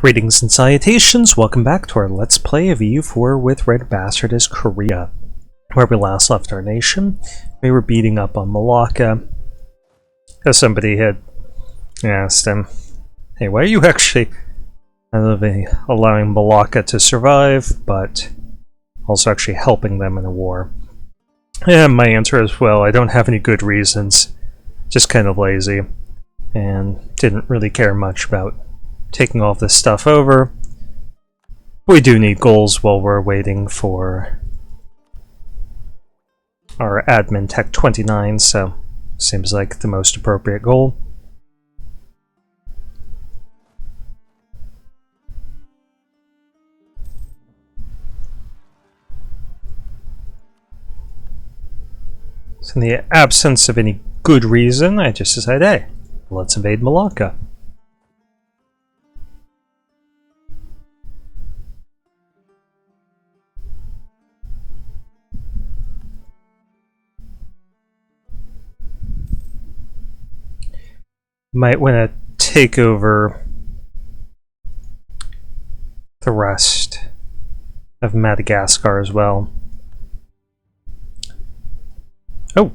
Greetings and salutations, welcome back to our Let's Play of EU4 with RedBstrd as Korea. Where we last left our nation, we were beating up on Malacca. As somebody had asked him, hey, why are you actually allowing Malacca to survive, but also actually helping them in a war? And my answer is, well, I don't have any good reasons, just kind of lazy, and didn't really care much about taking all this stuff over. We do need goals while we're waiting for our admin tech 29, so seems like the most appropriate goal. So in the absence of any good reason, I just decided, hey, let's invade Malacca. Might want to take over the rest of Madagascar as well. Oh!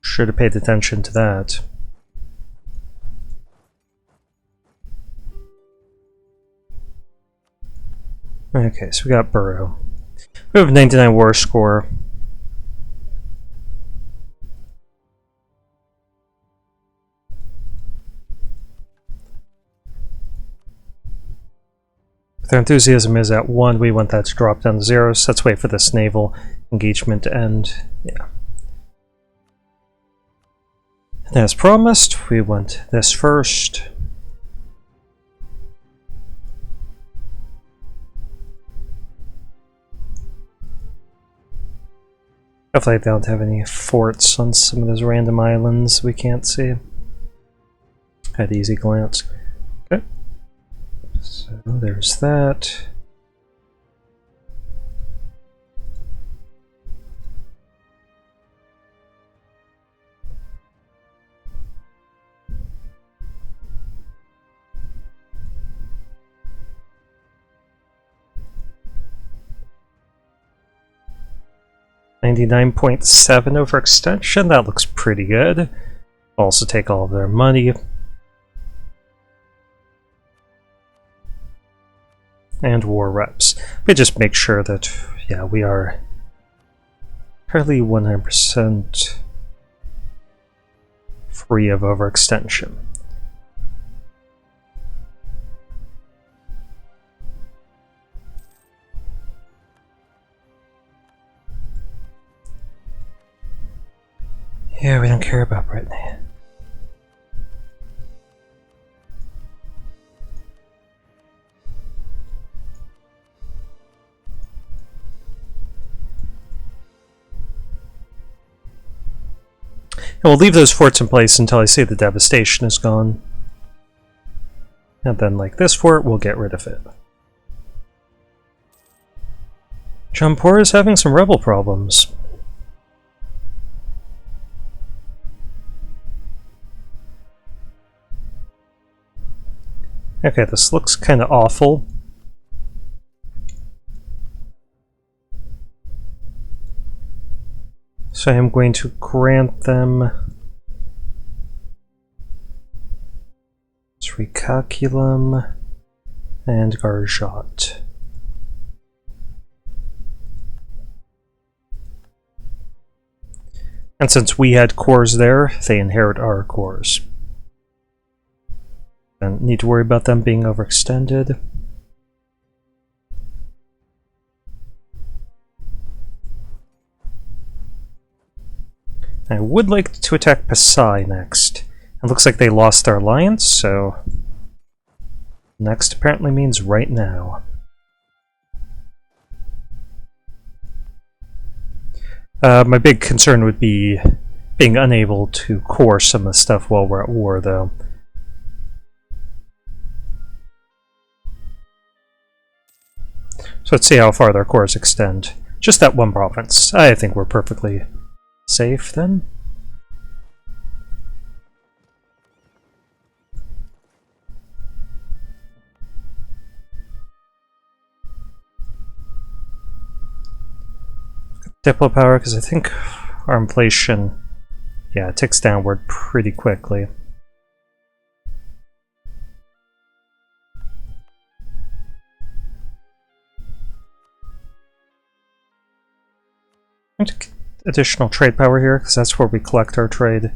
Should have paid attention to that. Okay, so we got Burrow. We have 99 war score. Their enthusiasm is at 1, we want that to drop down to 0, so let's wait for this naval engagement to end. Yeah. And as promised, we want this first. Hopefully I don't have any forts on some of those random islands we can't see. At easy glance. Okay. So there's that. $99.7 overextension, that looks pretty good. Also take all of their money. And war reps. We just make sure that, yeah, we are fairly 100% free of overextension. Yeah, we don't care about Brittany. And we'll leave those forts in place until I say the devastation is gone. And then, like this fort, we'll get rid of it. Jampur is having some rebel problems. Okay, this looks kind of awful. So I am going to grant them Srikalkulam and Garjot. And since we had cores there, they inherit our cores. Don't need to worry about them being overextended. I would like to attack Pasai next. It looks like they lost their alliance, so next apparently means right now. My big concern would be being unable to core some of the stuff while we're at war, though. So let's see how far their cores extend. Just that one province. I think we're perfectly safe then. Diplo power, because I think our inflation, yeah, it ticks downward pretty quickly. I'm going to get additional trade power here, because that's where we collect our trade.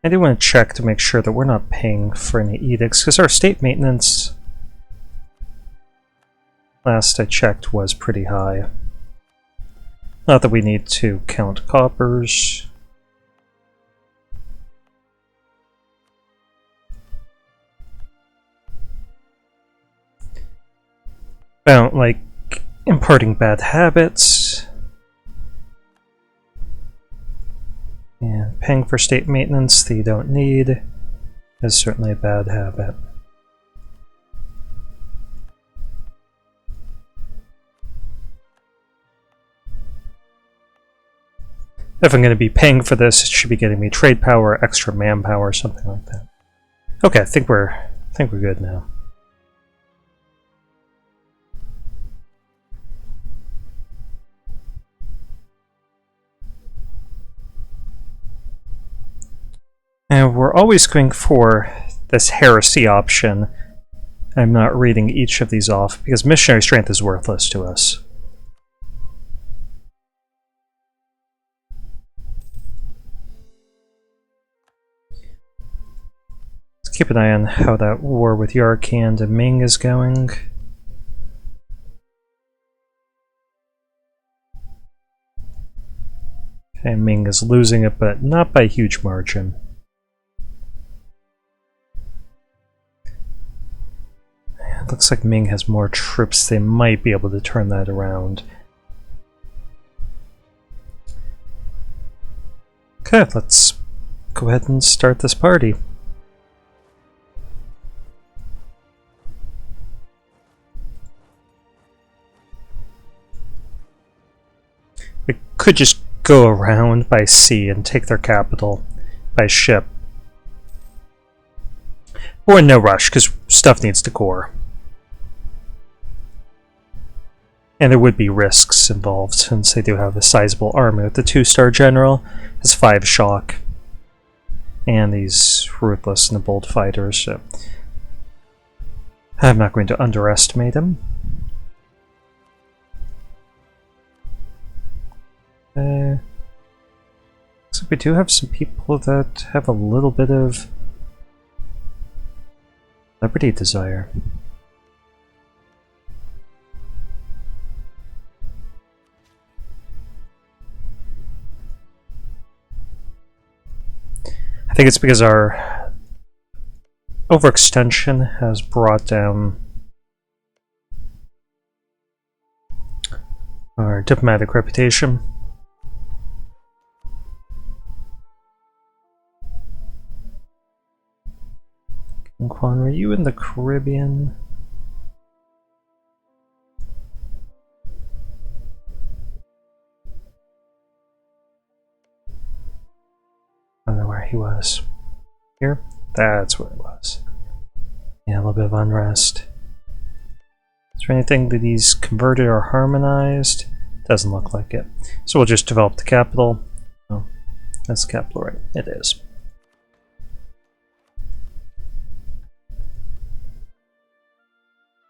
I do want to check to make sure that we're not paying for any edicts, because our state maintenance, last I checked, was pretty high. Not that we need to count coppers. I don't like imparting bad habits. And paying for state maintenance that you don't need is certainly a bad habit. If I'm going to be paying for this, it should be getting me trade power, extra manpower, something like that. Okay, I think we're good now. And we're always going for this heresy option. I'm not reading each of these off because missionary strength is worthless to us. Let's keep an eye on how that war with Yarkand and Ming is going. Okay, Ming is losing it, but not by a huge margin. Looks like Ming has more troops. They might be able to turn that around. Okay, let's go ahead and start this party. We could just go around by sea and take their capital by ship. We're in no rush, because stuff needs to core. And there would be risks involved, since they do have a sizable army. With the 2-star general, has 5 shock, and these ruthless and bold fighters. So I'm not going to underestimate him. Looks like we do have some people that have a little bit of liberty desire. I think it's because our overextension has brought down our diplomatic reputation. Quan, were you in the Caribbean? I don't know where he was. Here? That's where it was. Yeah, a little bit of unrest. Is there anything that he's converted or harmonized? Doesn't look like it. So we'll just develop the capital. Oh, that's the capital, right? It is.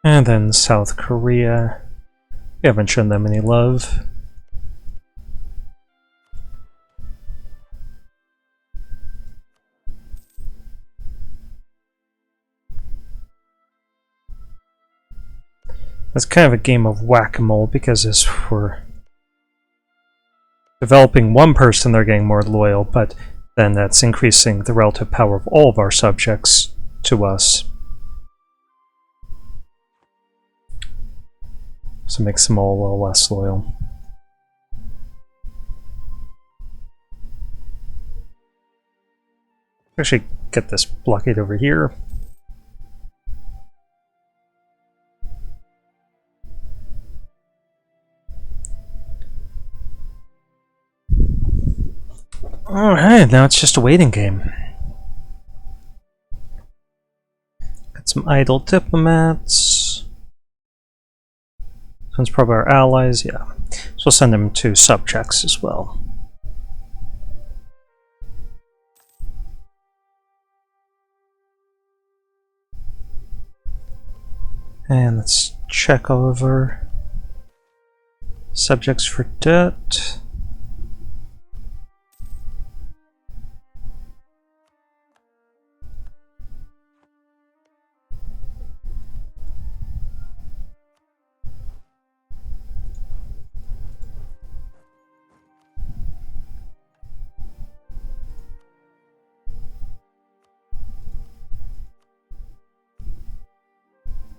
And then South Korea. We haven't shown them any love. It's kind of a game of whack-a-mole, because as we're developing one person, they're getting more loyal, but then that's increasing the relative power of all of our subjects to us. So it makes them all a little less loyal. Actually, get this blockade over here. Alright, now it's just a waiting game. Got some idle diplomats. This one's probably our allies, yeah. This we'll send them to subjects as well. And let's check over subjects for debt.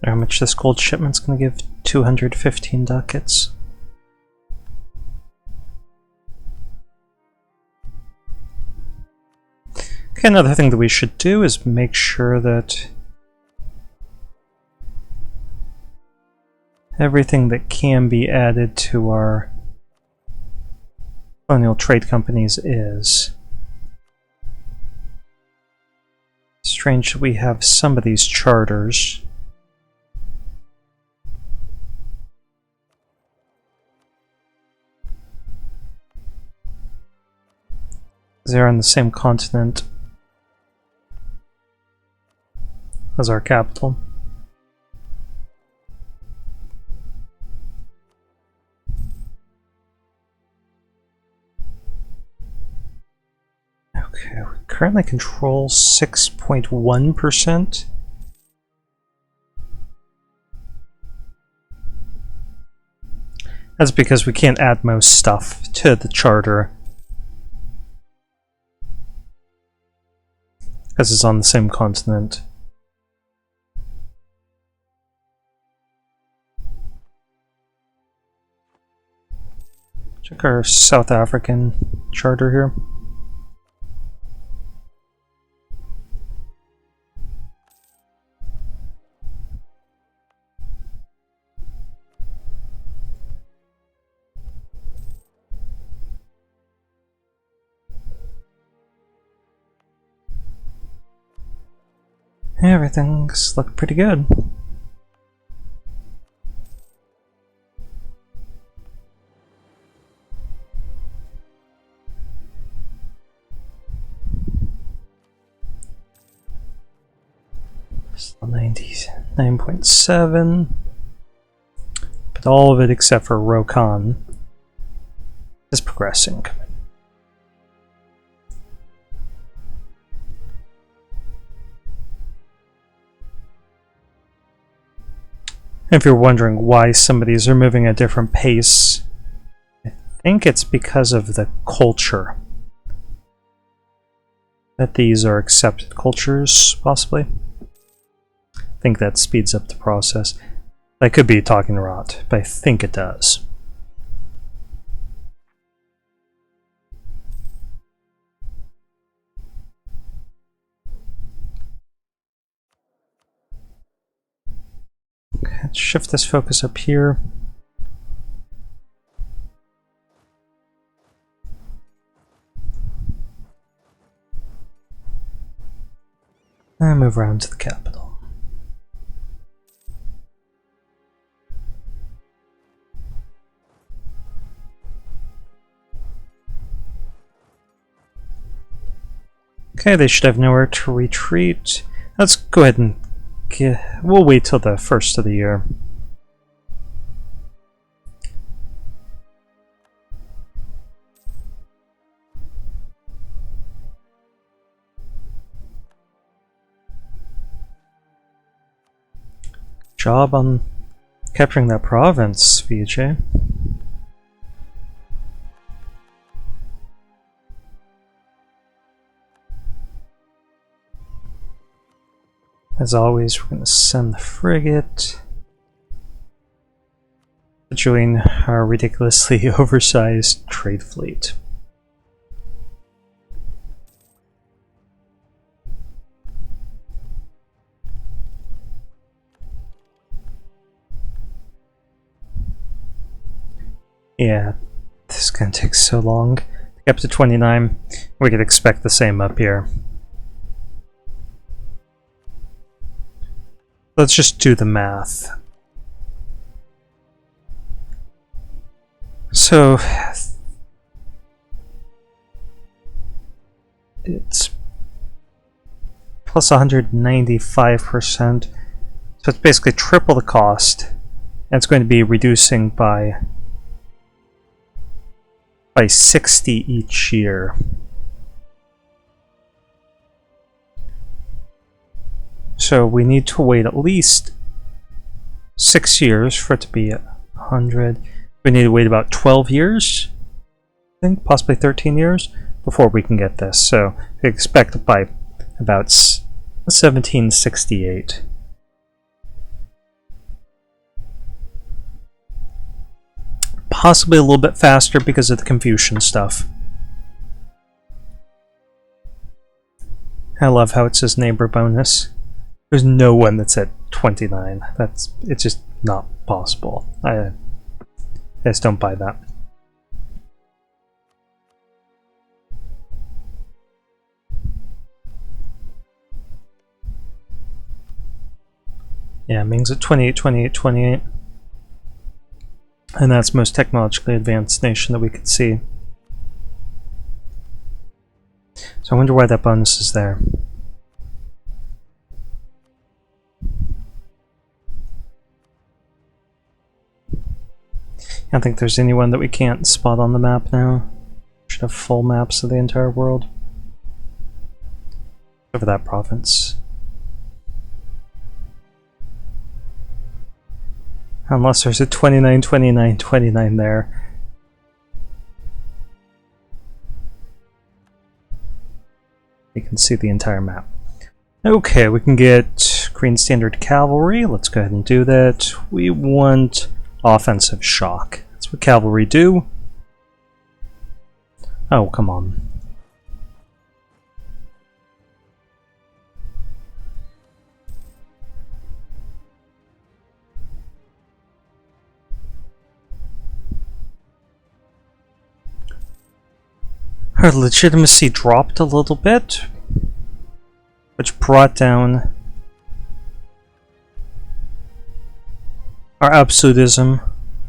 How much this gold shipment's going to give? 215 ducats. Okay, another thing that we should do is make sure that everything that can be added to our colonial trade companies is. Strange that we have some of these charters. They're on the same continent as our capital. Okay, we currently control 6.1%. That's because we can't add most stuff to the charter, because it's on the same continent. Check our South African charter here. Everything's looking pretty good. Still 99.7, but all of it except for Rokan is progressing. If you're wondering why some of these are moving at a different pace, I think it's because of the culture. That these are accepted cultures, possibly. I think that speeds up the process. I could be talking rot, but I think it does. Okay, let's shift this focus up here. And move around to the capital. Okay, they should have nowhere to retreat. Let's go ahead and we'll wait till the first of the year. Job on capturing that province, VJ. As always, we're going to send the frigate to join our ridiculously oversized trade fleet. Yeah, this is going to take so long. To get up to 29, we could expect the same up here. Let's just do the math. So it's plus 195%. So it's basically triple the cost, and it's going to be reducing by 60 each year. So we need to wait at least 6 years for it to be 100. We need to wait about 12 years, I think, possibly 13 years, before we can get this. So we expect by about 1768. Possibly a little bit faster because of the Confucian stuff. I love how it says neighbor bonus. There's no one that's at 29. It's just not possible. I just don't buy that. Yeah, Ming's at 28, 28, 28. And that's most technologically advanced nation that we could see. So I wonder why that bonus is there. I don't think there's anyone that we can't spot on the map now. Should have full maps of the entire world. Over that province. Unless there's a 29, 29, 29 there. You can see the entire map. Okay, we can get Green Standard Cavalry. Let's go ahead and do that. We want offensive shock. That's what cavalry do. Oh, come on. Our legitimacy dropped a little bit, which brought down our absolutism,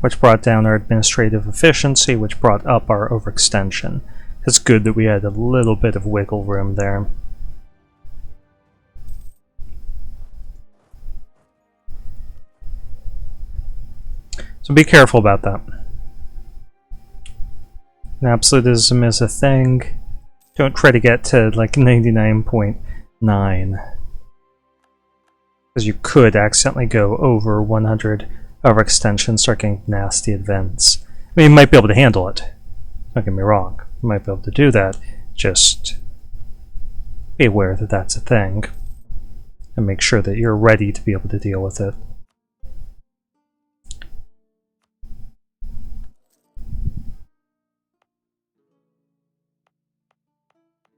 which brought down our administrative efficiency, which brought up our overextension. It's good that we had a little bit of wiggle room there. So be careful about that. And absolutism is a thing. Don't try to get to like 99.9. Because you could accidentally go over 100 overextension, start getting nasty events. I mean, you might be able to handle it. Don't get me wrong. You might be able to do that. Just be aware that that's a thing. And make sure that you're ready to be able to deal with it.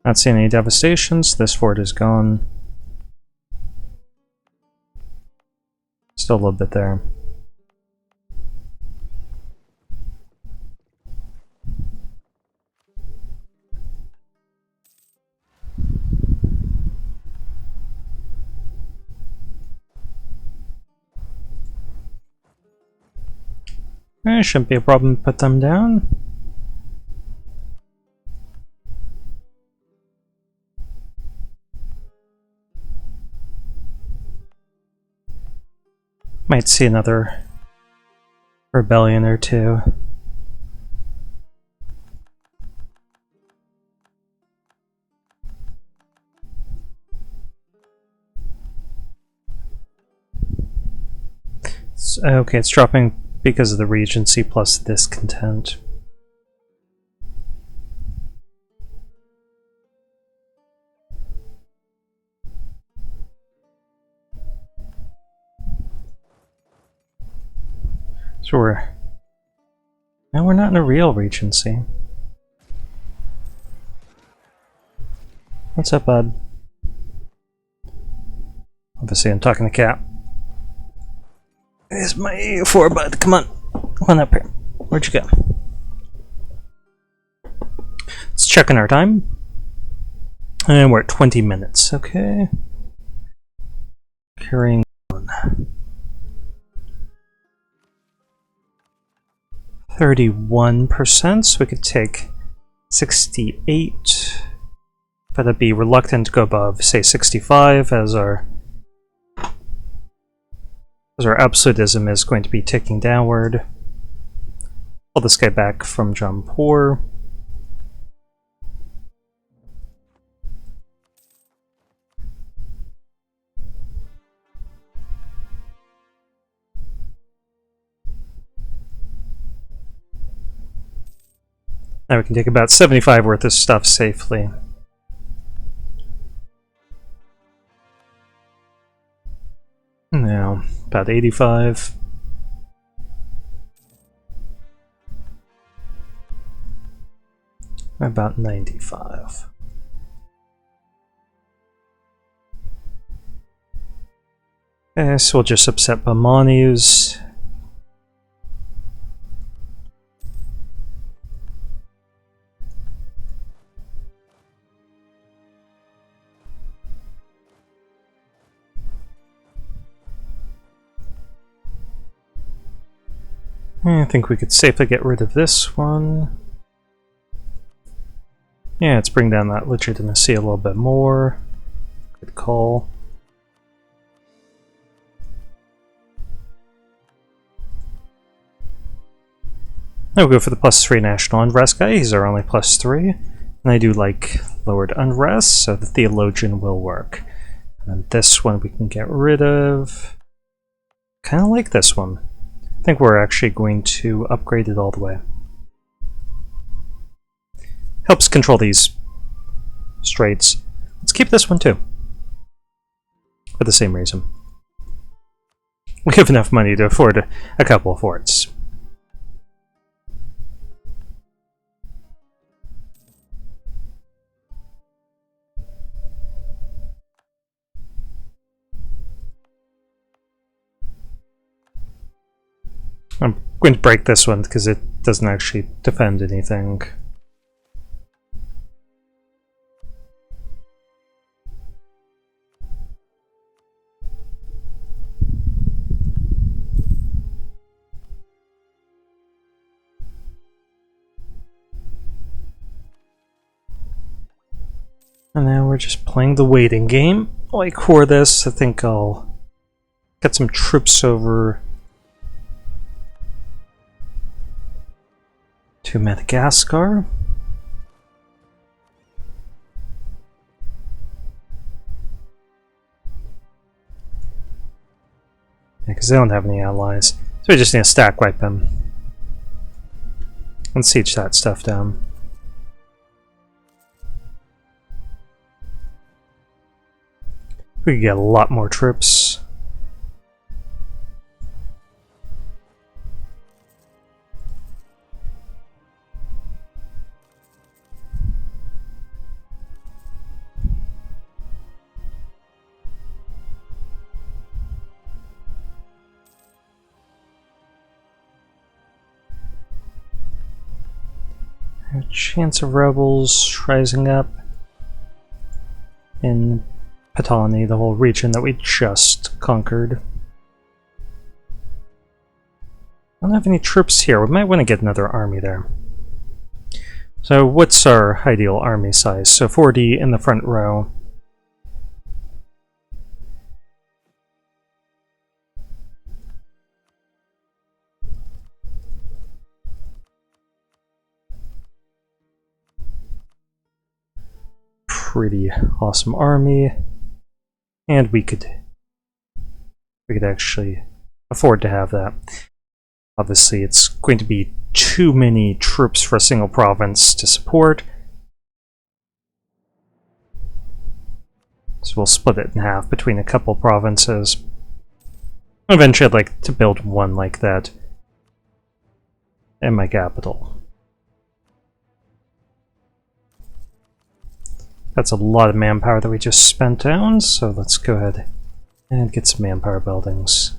Not seeing any devastations. This fort is gone. Still a little bit there. Shouldn't be a problem to put them down. Might see another rebellion or two. Okay, it's dropping because of the Regency plus discontent. So we're not in a real Regency. What's up, bud? Obviously I'm talking to Cat. There's my EU4, bud. Come on. Come on up here. Where'd you go? Let's check in our time. And we're at 20 minutes. Okay. Carrying on. 31%, so we could take 68. But I'd be reluctant to go above, say, 65 as our absolutism is going to be ticking downward. Pull this guy back from Jampur. Now we can take about 75 worth of stuff safely. Now, about 85. About 95. Okay, so we'll just upset Bamani's. I think we could safely get rid of this one. Yeah, let's bring down that legitimacy a little bit more. Good call. I'll go for the +3 national unrest guy. He's our only +3. And I do like lowered unrest, so the theologian will work. And then this one we can get rid of. Kind of like this one. I think we're actually going to upgrade it all the way. Helps control these straits. Let's keep this one too. For the same reason. We have enough money to afford a couple of forts. I'm going to break this one because it doesn't actually defend anything. And now we're just playing the waiting game. While I core this, I think I'll get some troops over to Madagascar. Yeah, because they don't have any allies. So we just need to stack wipe them. And siege that stuff down. We could get a lot more troops. A chance of rebels rising up in Patani, the whole region that we just conquered. I don't have any troops here. We might want to get another army there. So what's our ideal army size? So 40 in the front row. Pretty awesome army. And we could actually afford to have that. Obviously, it's going to be too many troops for a single province to support. So we'll split it in half between a couple provinces. Eventually, I'd like to build one like that in my capital. That's a lot of manpower that we just spent down, so let's go ahead and get some manpower buildings.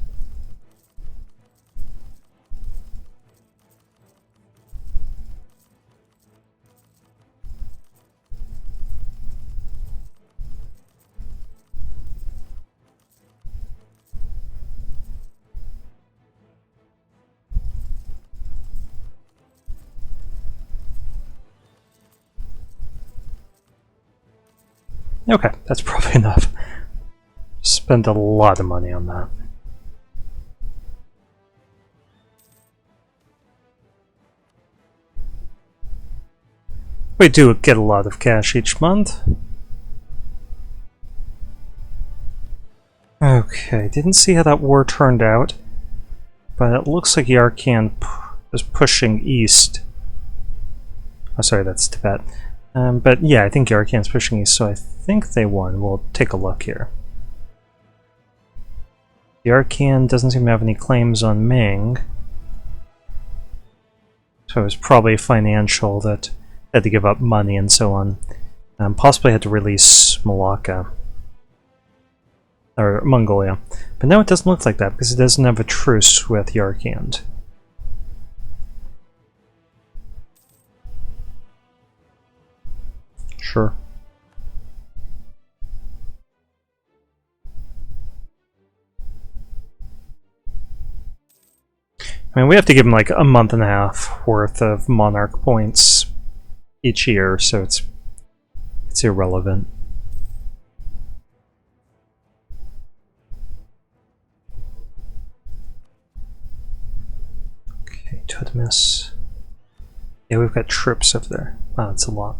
Okay, that's probably enough. Spent a lot of money on that. We do get a lot of cash each month. Okay, didn't see how that war turned out, but it looks like Yarkand is pushing east. Oh, sorry, that's Tibet. But yeah, I think Yarkand's pushing east, so I think they won. We'll take a look here. Yarkand doesn't seem to have any claims on Ming, so it was probably financial that had to give up money and so on. Possibly had to release Malacca. Or Mongolia. But no, it doesn't look like that, because it doesn't have a truce with Yarkand. Sure. I mean, we have to give him like a month and a half worth of monarch points each year, so it's irrelevant. Okay, Totemis. Yeah, we've got troops up there. Wow, that's a lot.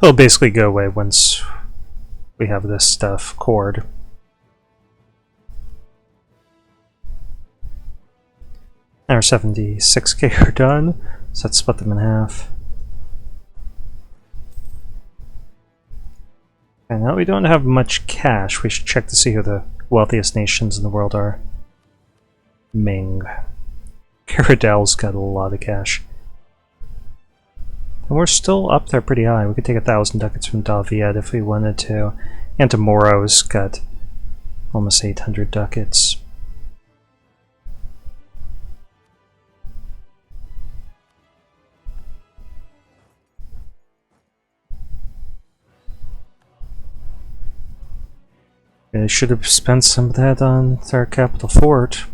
It'll basically go away once we have this stuff cored. Our 76k are done, so let's split them in half. And now we don't have much cash. We should check to see who the wealthiest nations in the world are. Ming. Caradel's got a lot of cash. And we're still up there pretty high. We could take 1,000 ducats from Daviet if we wanted to. And Tomorrow's got almost 800 ducats. I should have spent some of that on their capital fort.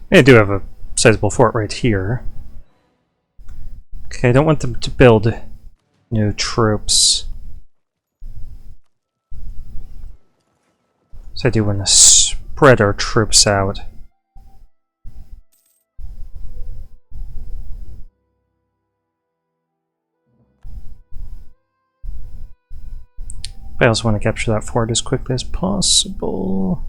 They do have a sizable fort right here. Okay, I don't want them to build new troops. So I do want to spread our troops out. But I also want to capture that fort as quickly as possible.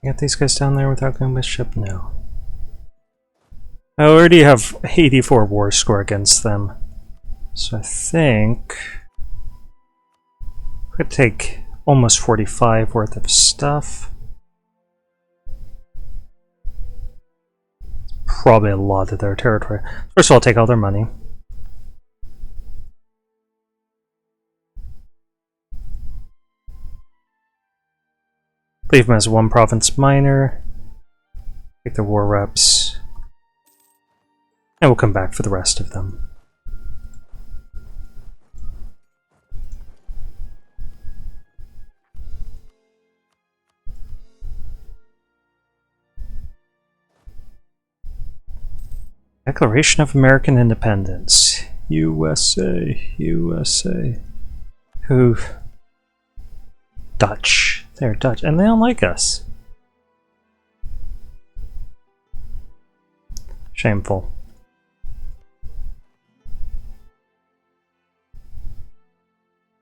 Get these guys down there without going by ship? No. I already have 84 war score against them. So I think I could take almost 45 worth of stuff. Probably a lot of their territory. First of all, I'll take all their money. Leave them as one province minor. Take their war reps. And we'll come back for the rest of them. Declaration of American Independence. USA, USA. Who? Dutch. They're Dutch, and they don't like us. Shameful.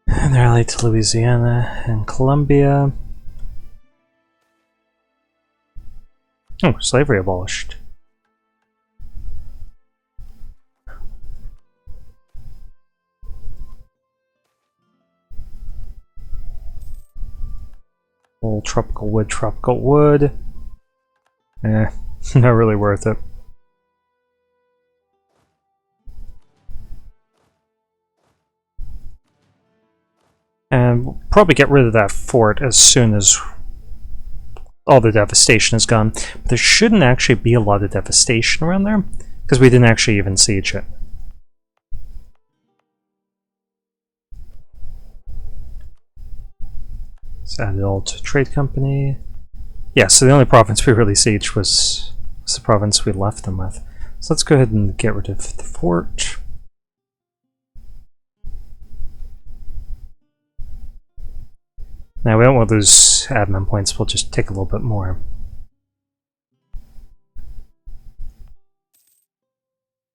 And they're allied to Louisiana and Colombia. Oh, slavery abolished. Old tropical wood, tropical wood. Eh, not really worth it. And we'll probably get rid of that fort as soon as all the devastation is gone. But there shouldn't actually be a lot of devastation around there, because we didn't actually even siege it. Let's add it all to trade company. Yeah, so the only province we really sieged was the province we left them with. So let's go ahead and get rid of the fort. Now we don't want those admin points, we'll just take a little bit more.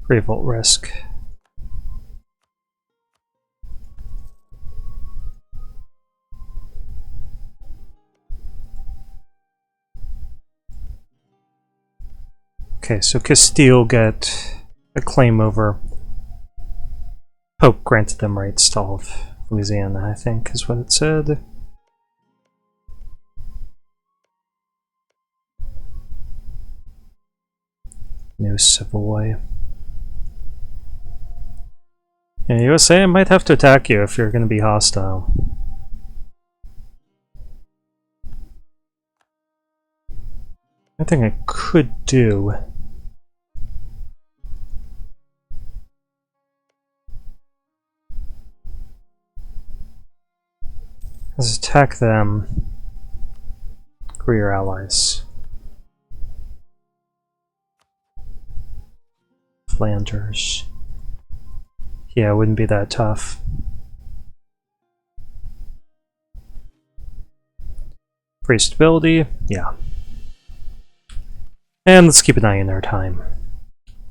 Revolt risk. Okay, so Castile get a claim over. Pope granted them rights to all of Louisiana, I think, is what it said. New Savoy. Yeah, USA might have to attack you if you're going to be hostile. I think I could do is attack them. Who are your allies? Flanders. Yeah, it wouldn't be that tough. Free stability, yeah. And let's keep an eye on our time.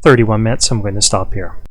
31 minutes, I'm going to stop here.